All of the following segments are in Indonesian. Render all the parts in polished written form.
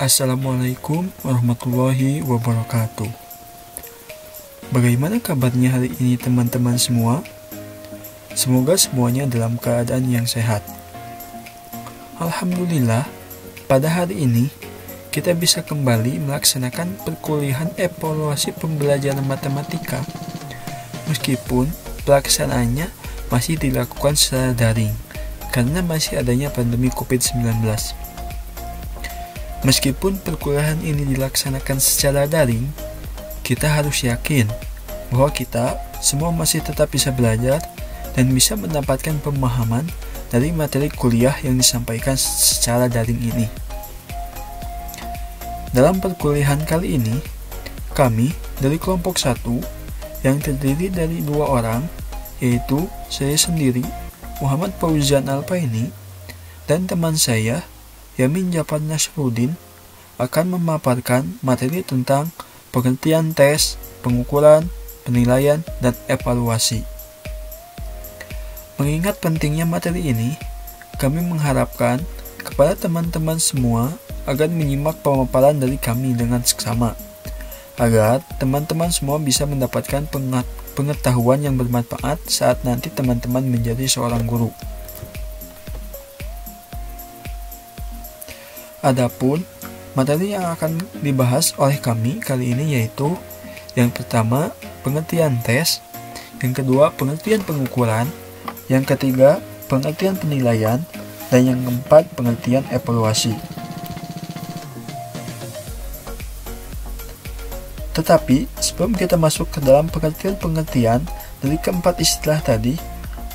Assalamualaikum warahmatullahi wabarakatuh. Bagaimana kabarnya hari ini teman-teman semua? Semoga semuanya dalam keadaan yang sehat. Alhamdulillah, pada hari ini kita bisa kembali melaksanakan perkuliahan evaluasi pembelajaran matematika. Meskipun pelaksanaannya masih dilakukan secara daring karena masih adanya pandemi COVID-19. Meskipun perkuliahan ini dilaksanakan secara daring, kita harus yakin bahwa kita semua masih tetap bisa belajar dan bisa mendapatkan pemahaman dari materi kuliah yang disampaikan secara daring ini. Dalam perkuliahan kali ini, kami dari kelompok 1 yang terdiri dari 2 orang, yaitu saya sendiri, Muhammad Fauzan Alpaini, dan teman saya, Yamin Jafar Nasruddin, akan memaparkan materi tentang pengertian tes, pengukuran, penilaian, dan evaluasi. Mengingat pentingnya materi ini, kami mengharapkan kepada teman-teman semua agar menyimak pemaparan dari kami dengan seksama, agar teman-teman semua bisa mendapatkan pengetahuan yang bermanfaat saat nanti teman-teman menjadi seorang guru. Adapun materi yang akan dibahas oleh kami kali ini yaitu yang pertama, pengertian tes, yang kedua, pengertian pengukuran, yang ketiga, pengertian penilaian, dan yang keempat, pengertian evaluasi. Tetapi, sebelum kita masuk ke dalam pengertian-pengertian dari keempat istilah tadi,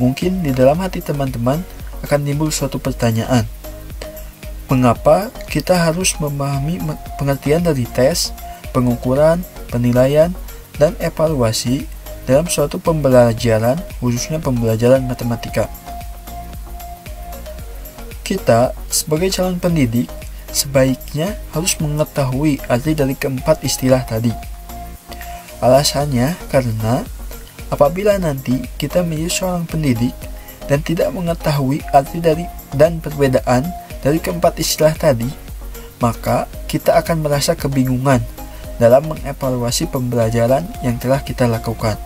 mungkin di dalam hati teman-teman akan timbul suatu pertanyaan. Mengapa kita harus memahami pengertian dari tes, pengukuran, penilaian, dan evaluasi dalam suatu pembelajaran, khususnya pembelajaran matematika? Kita, sebagai calon pendidik, sebaiknya harus mengetahui arti dari keempat istilah tadi. Alasannya karena apabila nanti kita menjadi seorang pendidik dan tidak mengetahui arti dari dan perbedaan dari keempat istilah tadi, maka kita akan merasa kebingungan dalam mengevaluasi pembelajaran yang telah kita lakukan.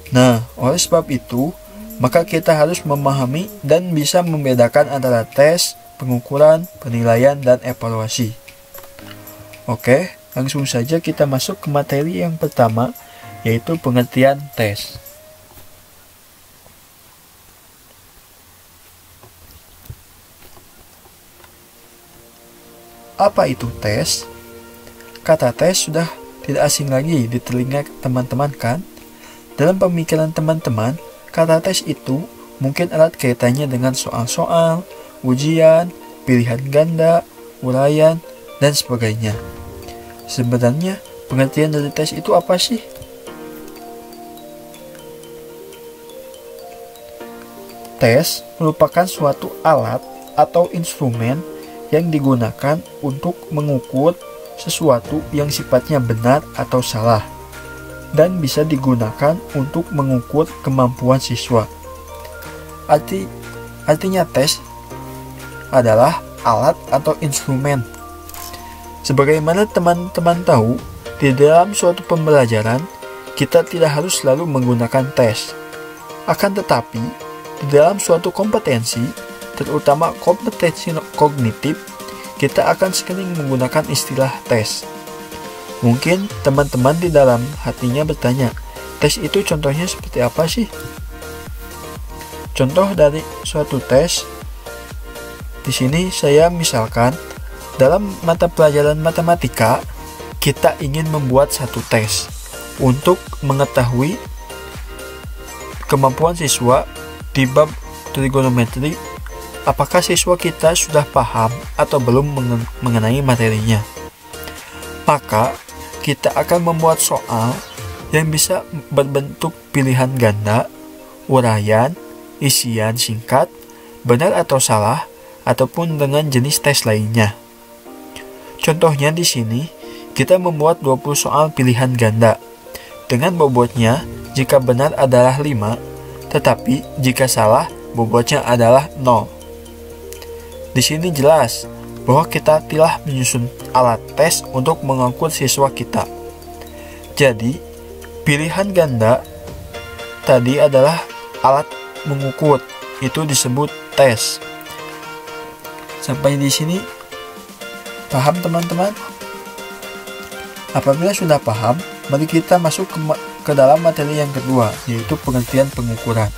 Nah, oleh sebab itu, maka kita harus memahami dan bisa membedakan antara tes, pengukuran, penilaian, dan evaluasi. Oke, langsung saja kita masuk ke materi yang pertama, yaitu pengertian tes. Apa itu tes? Kata tes sudah tidak asing lagi di telinga teman-teman kan? Dalam pemikiran teman-teman, kata tes itu mungkin erat kaitannya dengan soal-soal, ujian, pilihan ganda, uraian, dan sebagainya. Sebenarnya, pengertian dari tes itu apa sih? Tes merupakan suatu alat atau instrumen yang digunakan untuk mengukur sesuatu yang sifatnya benar atau salah, dan bisa digunakan untuk mengukur kemampuan siswa. Artinya tes adalah alat atau instrumen. Sebagaimana teman-teman tahu, di dalam suatu pembelajaran, kita tidak harus selalu menggunakan tes. Akan tetapi, di dalam suatu kompetensi, terutama kompetensi kognitif, kita akan sering menggunakan istilah tes. Mungkin teman-teman di dalam hatinya bertanya, tes itu contohnya seperti apa sih? Contoh dari suatu tes, di sini saya misalkan, dalam mata pelajaran matematika, kita ingin membuat satu tes untuk mengetahui kemampuan siswa di bab trigonometri. Apakah siswa kita sudah paham atau belum mengenai materinya? Maka, kita akan membuat soal yang bisa berbentuk pilihan ganda, uraian, isian singkat, benar atau salah, ataupun dengan jenis tes lainnya. Contohnya di sini, kita membuat 20 soal pilihan ganda. Dengan bobotnya, jika benar adalah 5, tetapi jika salah, bobotnya adalah 0. Di sini jelas bahwa kita telah menyusun alat tes untuk mengukur siswa kita. Jadi, pilihan ganda tadi adalah alat mengukur, itu disebut tes. Sampai di sini paham teman-teman? Apabila sudah paham, mari kita masuk ke dalam materi yang kedua, yaitu pengertian pengukuran.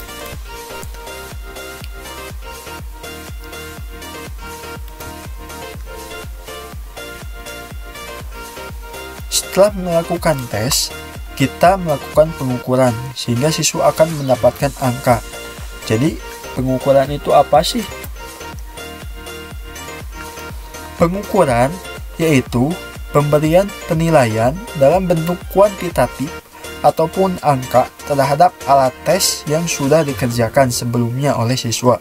Setelah melakukan tes, kita melakukan pengukuran sehingga siswa akan mendapatkan angka. Jadi, pengukuran itu apa sih? Pengukuran yaitu pemberian penilaian dalam bentuk kuantitatif ataupun angka terhadap alat tes yang sudah dikerjakan sebelumnya oleh siswa.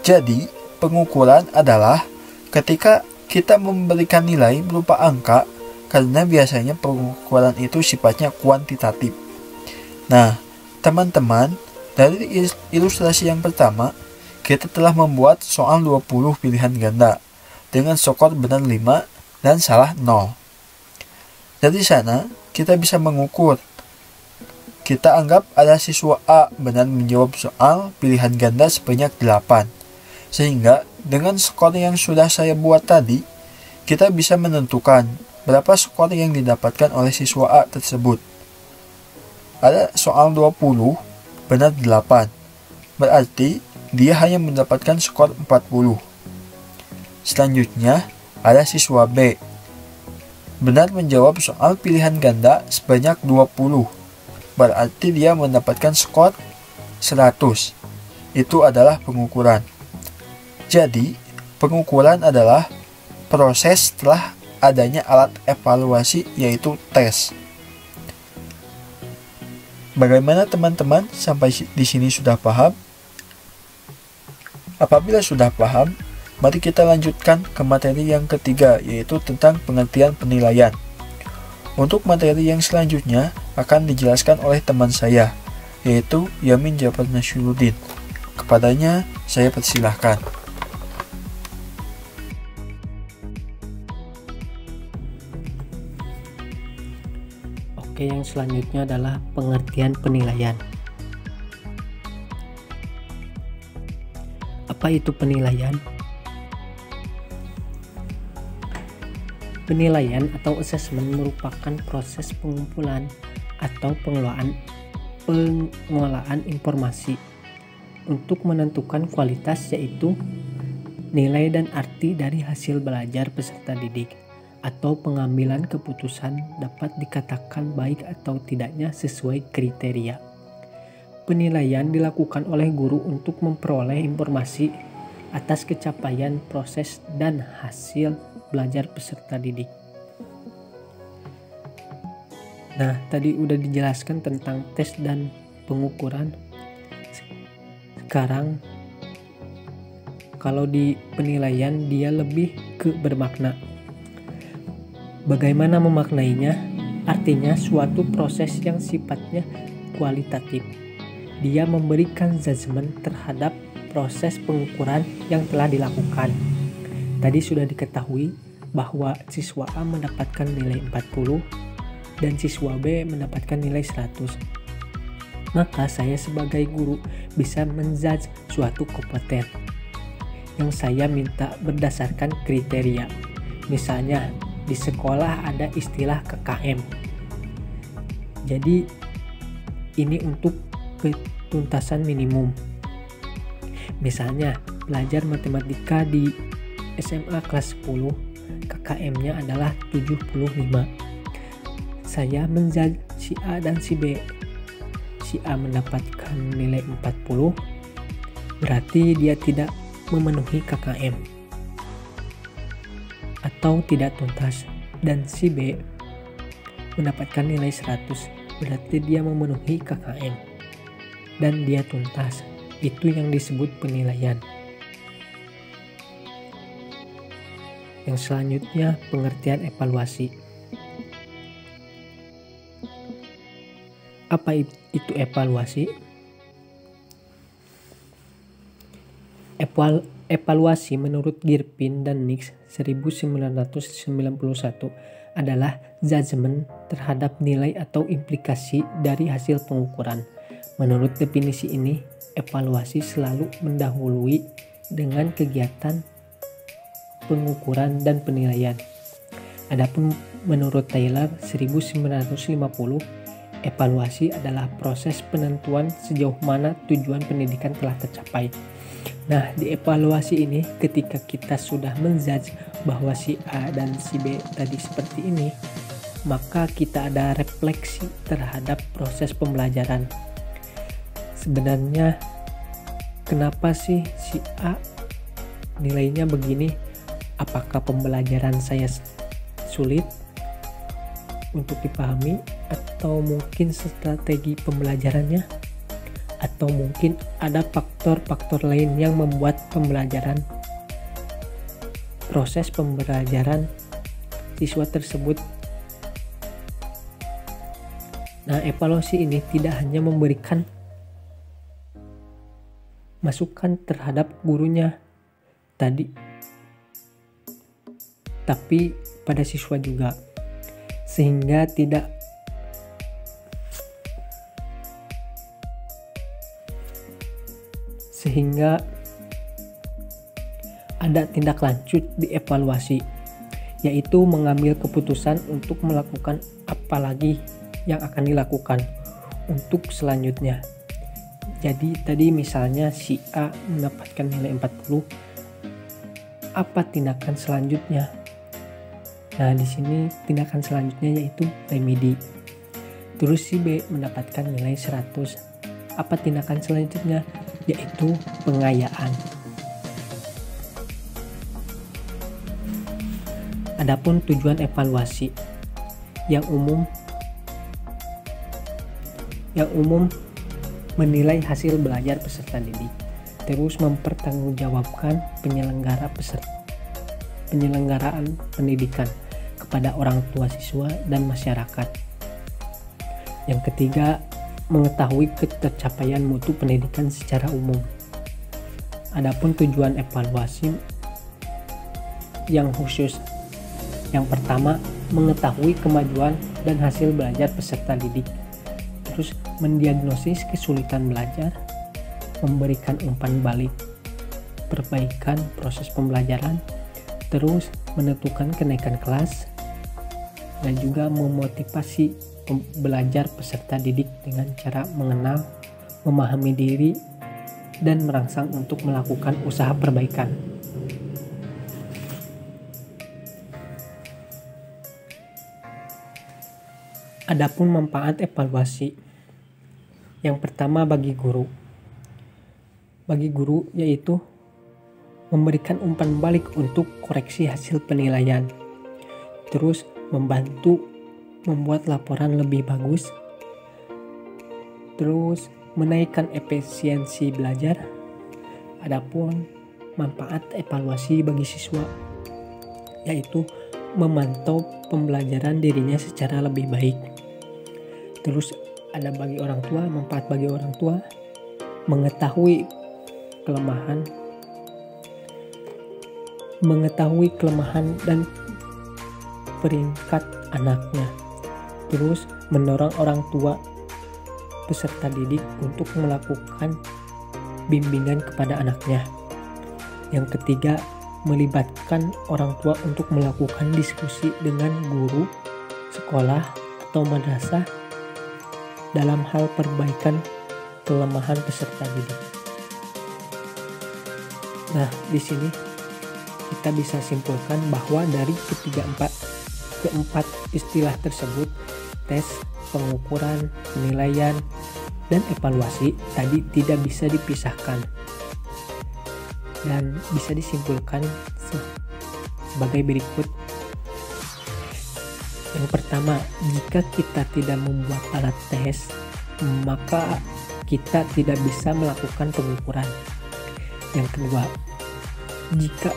Jadi, pengukuran adalah ketika kita memberikan nilai berupa angka, karena biasanya pengukuran itu sifatnya kuantitatif. Nah, teman-teman, dari ilustrasi yang pertama, kita telah membuat soal 20 pilihan ganda dengan skor benar 5 dan salah 0. Dari sana, kita bisa mengukur. Kita anggap ada siswa A benar menjawab soal pilihan ganda sebanyak 8. Sehingga, dengan skor yang sudah saya buat tadi, kita bisa menentukan berapa skor yang didapatkan oleh siswa A tersebut. Ada soal 20, benar 8. Berarti, dia hanya mendapatkan skor 40. Selanjutnya, ada siswa B. Benar menjawab soal pilihan ganda sebanyak 20. Berarti dia mendapatkan skor 100. Itu adalah pengukuran. Jadi, pengukuran adalah proses setelah adanya alat evaluasi, yaitu tes. Bagaimana teman-teman, sampai di sini sudah paham? Apabila sudah paham, mari kita lanjutkan ke materi yang ketiga, yaitu tentang pengertian penilaian. Untuk materi yang selanjutnya akan dijelaskan oleh teman saya, yaitu Yamin Jafar Nasyuruddin. Kepadanya saya persilahkan. Oke, yang selanjutnya adalah pengertian penilaian. Apa itu penilaian? Penilaian atau assessment merupakan proses pengumpulan atau pengolahan informasi untuk menentukan kualitas, yaitu nilai dan arti dari hasil belajar peserta didik, atau pengambilan keputusan dapat dikatakan baik atau tidaknya sesuai kriteria. Penilaian dilakukan oleh guru untuk memperoleh informasi atas capaian proses dan hasil belajar peserta didik. Nah, tadi udah dijelaskan tentang tes dan pengukuran. Sekarang, kalau di penilaian dia lebih ke bermakna. Bagaimana memaknainya? Artinya suatu proses yang sifatnya kualitatif. Dia memberikan judgement terhadap proses pengukuran yang telah dilakukan. Tadi sudah diketahui bahwa siswa A mendapatkan nilai 40 dan siswa B mendapatkan nilai 100. Maka saya sebagai guru bisa menjudge suatu kompeten yang saya minta berdasarkan kriteria. Misalnya, di sekolah ada istilah KKM. Jadi ini untuk ketuntasan minimum. Misalnya belajar matematika di SMA kelas 10, KKM-nya adalah 75. Saya menjudge si A dan si B. Si A mendapatkan nilai 40, berarti dia tidak memenuhi KKM atau tidak tuntas, dan si B mendapatkan nilai 100, berarti dia memenuhi KKM dan dia tuntas. Itu yang disebut penilaian. Yang selanjutnya, pengertian evaluasi. Apa itu evaluasi? Evaluasi menurut Girpin dan Nix 1991 adalah judgement terhadap nilai atau implikasi dari hasil pengukuran. Menurut definisi ini, evaluasi selalu mendahului dengan kegiatan pengukuran dan penilaian. Adapun menurut Taylor 1950, evaluasi adalah proses penentuan sejauh mana tujuan pendidikan telah tercapai. Nah, di evaluasi ini ketika kita sudah menjudge bahwa si A dan si B tadi seperti ini, maka kita ada refleksi terhadap proses pembelajaran. Sebenarnya kenapa sih si A nilainya begini? Apakah pembelajaran saya sulit untuk dipahami, atau mungkin strategi pembelajarannya, atau mungkin ada faktor-faktor lain yang membuat proses pembelajaran siswa tersebut. Nah, evaluasi ini tidak hanya memberikan masukan terhadap gurunya tadi, tapi pada siswa juga, sehingga ada tindak lanjut di evaluasi, yaitu mengambil keputusan untuk melakukan apa lagi yang akan dilakukan untuk selanjutnya. Jadi tadi misalnya si A mendapatkan nilai 40, apa tindakan selanjutnya? Nah, di sini tindakan selanjutnya yaitu remedi. Terus si B mendapatkan nilai 100. Apa tindakan selanjutnya? Yaitu pengayaan. Adapun tujuan evaluasi yang umum menilai hasil belajar peserta didik, terus mempertanggungjawabkan penyelenggaraan pendidikan kepada orang tua siswa dan masyarakat. Yang ketiga, mengetahui ketercapaian mutu pendidikan secara umum. Adapun tujuan evaluasi yang khusus, yang pertama, mengetahui kemajuan dan hasil belajar peserta didik, terus mendiagnosis kesulitan belajar, memberikan umpan balik, perbaikan proses pembelajaran, terus menentukan kenaikan kelas, dan juga memotivasi belajar peserta didik dengan cara mengenal, memahami diri, dan merangsang untuk melakukan usaha perbaikan. Adapun manfaat evaluasi, yang pertama bagi guru yaitu memberikan umpan balik untuk koreksi hasil penilaian, terus membantu membuat laporan lebih bagus, terus menaikkan efisiensi belajar. Adapun manfaat evaluasi bagi siswa yaitu memantau pembelajaran dirinya secara lebih baik. Terus ada bagi orang tua, manfaat bagi orang tua mengetahui kelemahan dan peringkat anaknya. Terus mendorong orang tua peserta didik untuk melakukan bimbingan kepada anaknya. Yang ketiga, melibatkan orang tua untuk melakukan diskusi dengan guru, sekolah, atau madrasah dalam hal perbaikan kelemahan peserta didik. Nah, di sini kita bisa simpulkan bahwa dari keempat istilah tersebut, tes, pengukuran, penilaian, dan evaluasi tadi tidak bisa dipisahkan dan bisa disimpulkan sebagai berikut. Yang pertama, jika kita tidak membuat alat tes, maka kita tidak bisa melakukan pengukuran. Yang kedua, jika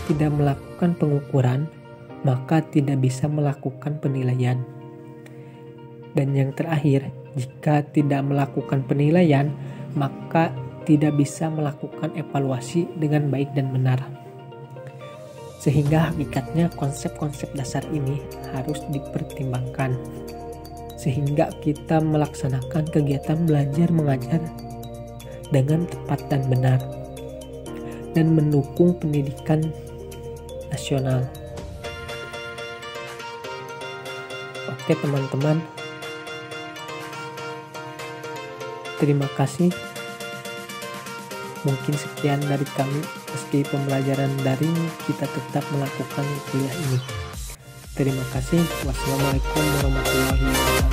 tidak melakukan pengukuran, maka tidak bisa melakukan penilaian. Dan yang terakhir, jika tidak melakukan penilaian, maka tidak bisa melakukan evaluasi dengan baik dan benar. Sehingga hakikatnya konsep-konsep dasar ini harus dipertimbangkan, sehingga kita melaksanakan kegiatan belajar mengajar dengan tepat dan benar, dan mendukung pendidikan nasional. Oke teman-teman, terima kasih. Mungkin sekian dari kami. Meski pembelajaran daring, kita tetap melakukan kuliah ini. Terima kasih. Wassalamualaikum warahmatullahi wabarakatuh.